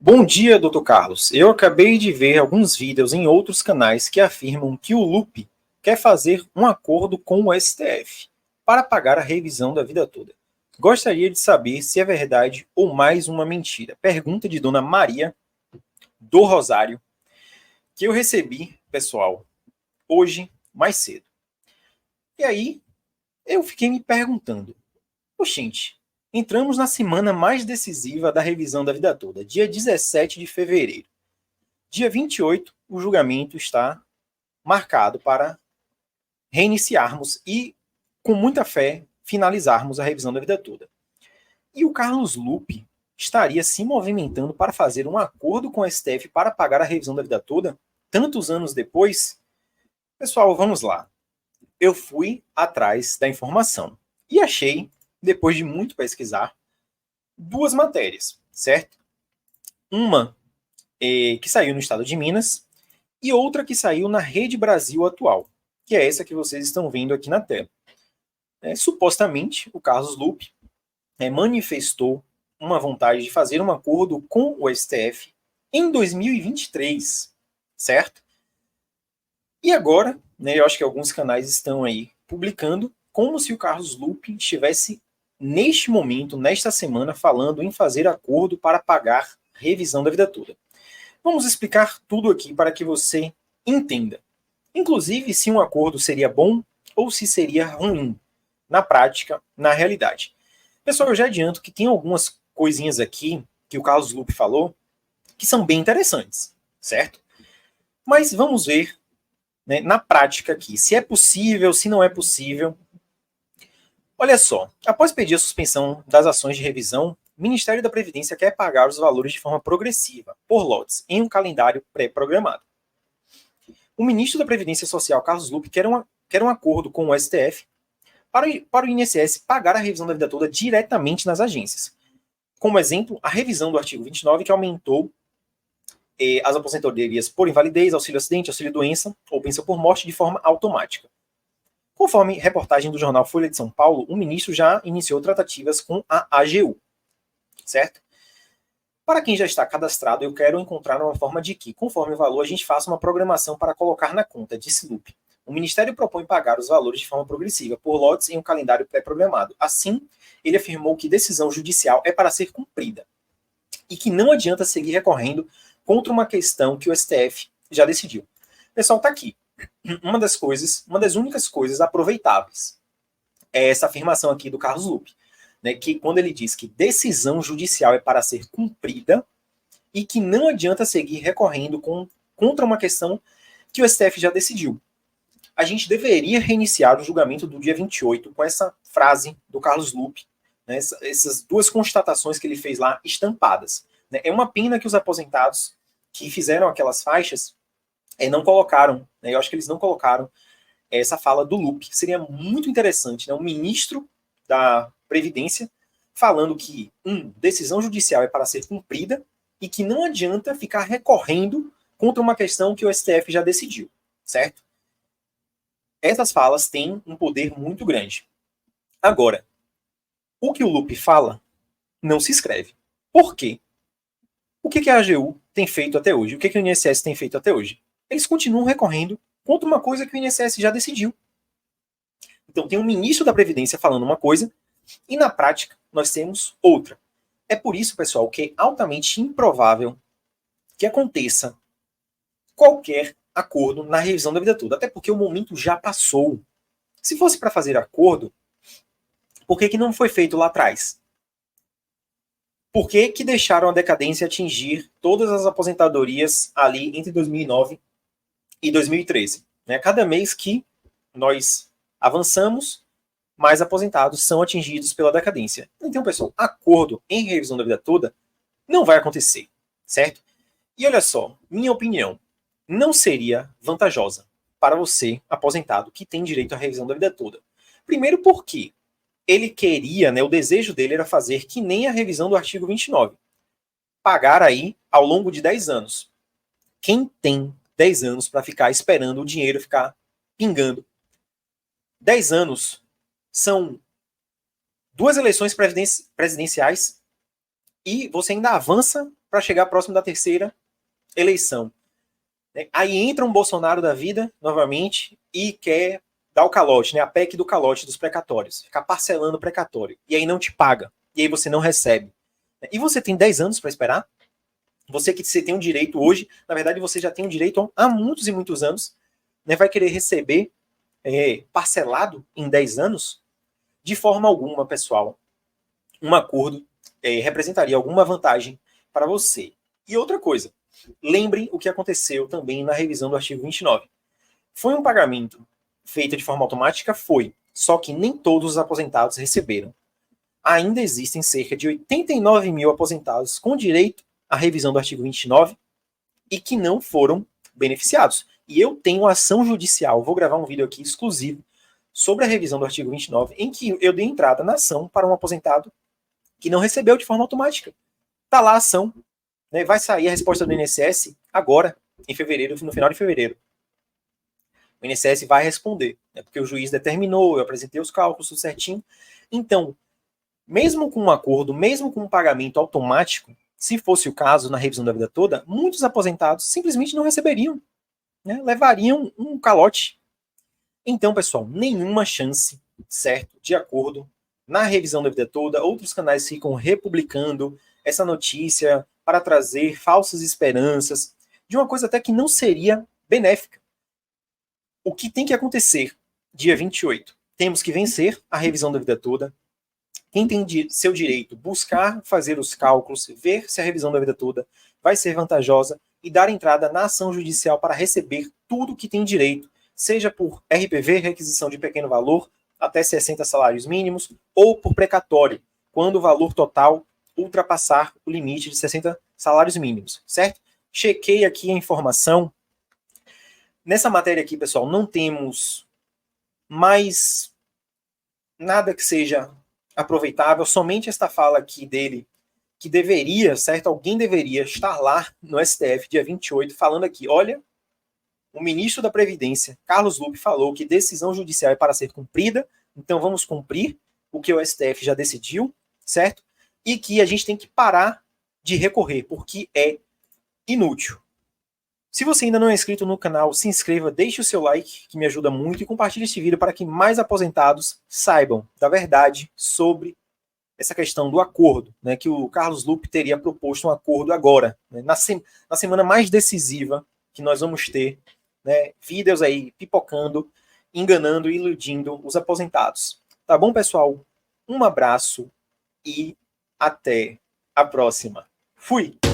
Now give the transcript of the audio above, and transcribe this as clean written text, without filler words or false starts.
Bom dia, Dr. Carlos. Eu acabei de ver alguns vídeos em outros canais que afirmam que o Lupe quer fazer um acordo com o STF para pagar a revisão da vida toda. Gostaria de saber se é verdade ou mais uma mentira. Pergunta de Dona Maria do Rosário, que eu recebi, pessoal, hoje mais cedo. E aí, eu fiquei me perguntando, gente, entramos na semana mais decisiva da revisão da vida toda, dia 17 de fevereiro. Dia 28, o julgamento está marcado para reiniciarmos e, com muita fé, finalizarmos a revisão da vida toda. E o Carlos Lupe estaria se movimentando para fazer um acordo com a STF para pagar a revisão da vida toda, tantos anos depois? Pessoal, vamos lá. Eu fui atrás da informação e achei, depois de muito pesquisar, duas matérias, certo? Uma que saiu no estado de Minas, e outra que saiu na Rede Brasil Atual, que é essa que vocês estão vendo aqui na tela. Supostamente, o Carlos Lupe manifestou uma vontade de fazer um acordo com o STF em 2023, certo? E agora, eu acho que alguns canais estão aí publicando como se o Carlos Lupe estivesse, neste momento, nesta semana, falando em fazer acordo para pagar revisão da vida toda. Vamos explicar tudo aqui para que você entenda. Inclusive, se um acordo seria bom ou se seria ruim, na prática, na realidade. Pessoal, eu já adianto que tem algumas coisinhas aqui que o Carlos Lupe falou que são bem interessantes, certo? Mas vamos ver, na prática aqui, se é possível, se não é possível. Olha só, após pedir a suspensão das ações de revisão, o Ministério da Previdência quer pagar os valores de forma progressiva, por lotes, em um calendário pré-programado. O ministro da Previdência Social, Carlos Lupe, quer um acordo com o STF para o INSS pagar a revisão da vida toda diretamente nas agências. Como exemplo, a revisão do artigo 29, que aumentou as aposentadorias por invalidez, auxílio-acidente, auxílio-doença ou pensão por morte de forma automática. Conforme reportagem do jornal Folha de São Paulo, o ministro já iniciou tratativas com a AGU. Certo? Para quem já está cadastrado, eu quero encontrar uma forma de que, conforme o valor, a gente faça uma programação para colocar na conta, disse Lupe. O Ministério propõe pagar os valores de forma progressiva, por lotes em um calendário pré-programado. Assim, ele afirmou que decisão judicial é para ser cumprida e que não adianta seguir recorrendo contra uma questão que o STF já decidiu. Pessoal, está aqui. Uma das únicas coisas aproveitáveis é essa afirmação aqui do Carlos Lupe. Que quando ele diz que decisão judicial é para ser cumprida e que não adianta seguir recorrendo contra uma questão que o STF já decidiu. A gente deveria reiniciar o julgamento do dia 28 com essa frase do Carlos Lupe, essas duas constatações que ele fez lá estampadas. É uma pena que os aposentados que fizeram aquelas faixas não colocaram, eu acho que eles não colocaram essa fala do Lupe. Seria muito interessante, um ministro da Previdência falando que, decisão judicial é para ser cumprida e que não adianta ficar recorrendo contra uma questão que o STF já decidiu, certo? Essas falas têm um poder muito grande. Agora, o que o Lupe fala não se escreve. Por quê? O que a AGU tem feito até hoje? O que o INSS tem feito até hoje? Eles continuam recorrendo contra uma coisa que o INSS já decidiu. Então tem um ministro da Previdência falando uma coisa e na prática nós temos outra. É por isso, pessoal, que é altamente improvável que aconteça qualquer acordo na revisão da vida toda, até porque o momento já passou. Se fosse para fazer acordo, por que não foi feito lá atrás? Por que deixaram a decadência atingir todas as aposentadorias ali entre 2009 e 2013? Cada mês que nós avançamos, mais aposentados são atingidos pela decadência. Então, pessoal, acordo em revisão da vida toda não vai acontecer, certo? E olha só, minha opinião, não seria vantajosa para você, aposentado, que tem direito à revisão da vida toda. Primeiro porque ele queria, o desejo dele era fazer que nem a revisão do artigo 29. Pagar aí ao longo de 10 anos. Quem tem 10 anos para ficar esperando o dinheiro ficar pingando? 10 anos são 2 eleições presidenciais e você ainda avança para chegar próximo da terceira eleição. Aí entra um Bolsonaro da vida, novamente, e quer dar o calote, né? A PEC do calote dos precatórios. Ficar parcelando o precatório. E aí não te paga. E aí você não recebe. E você tem 10 anos para esperar? Você tem um direito hoje, na verdade você já tem um direito há muitos e muitos anos, né? Vai querer receber parcelado em 10 anos? De forma alguma, pessoal. Um acordo representaria alguma vantagem para você. E outra coisa, lembrem o que aconteceu também na revisão do artigo 29. Foi um pagamento feito de forma automática? Foi. Só que nem todos os aposentados receberam. Ainda existem cerca de 89 mil aposentados com direito à revisão do artigo 29 e que não foram beneficiados. E eu tenho ação judicial, vou gravar um vídeo aqui exclusivo sobre a revisão do artigo 29, em que eu dei entrada na ação para um aposentado que não recebeu de forma automática. Está lá a ação, né? Vai sair a resposta do INSS agora, em fevereiro, no final de fevereiro. O INSS vai responder, né? Porque o juiz determinou, eu apresentei os cálculos tudo certinho. Então, mesmo com um acordo, mesmo com um pagamento automático, se fosse o caso na revisão da vida toda, muitos aposentados simplesmente não receberiam, né? Levariam um calote. Então, pessoal, nenhuma chance, certo, de acordo na revisão da vida toda. Outros canais ficam republicando essa notícia para trazer falsas esperanças de uma coisa até que não seria benéfica. O que tem que acontecer dia 28? Temos que vencer a revisão da vida toda. Quem tem seu direito, buscar fazer os cálculos, ver se a revisão da vida toda vai ser vantajosa e dar entrada na ação judicial para receber tudo que tem direito, seja por RPV, requisição de pequeno valor, até 60 salários mínimos, ou por precatório, quando o valor total ultrapassar o limite de 60 salários mínimos, certo? Chequei aqui a informação. Nessa matéria aqui, pessoal, não temos mais nada que seja aproveitável, somente esta fala aqui dele, que deveria, certo? Alguém deveria estar lá no STF, dia 28, falando aqui, olha, o ministro da Previdência, Carlos Lupe, falou que decisão judicial é para ser cumprida, então vamos cumprir o que o STF já decidiu, certo? E que a gente tem que parar de recorrer, porque é inútil. Se você ainda não é inscrito no canal, se inscreva, deixe o seu like, que me ajuda muito, e compartilhe este vídeo para que mais aposentados saibam da verdade sobre essa questão do acordo, né, que o Carlos Lupe teria proposto um acordo agora, né, na semana mais decisiva que nós vamos ter, né, vídeos aí pipocando, enganando e iludindo os aposentados. Tá bom, pessoal? Um abraço e até a próxima. Fui!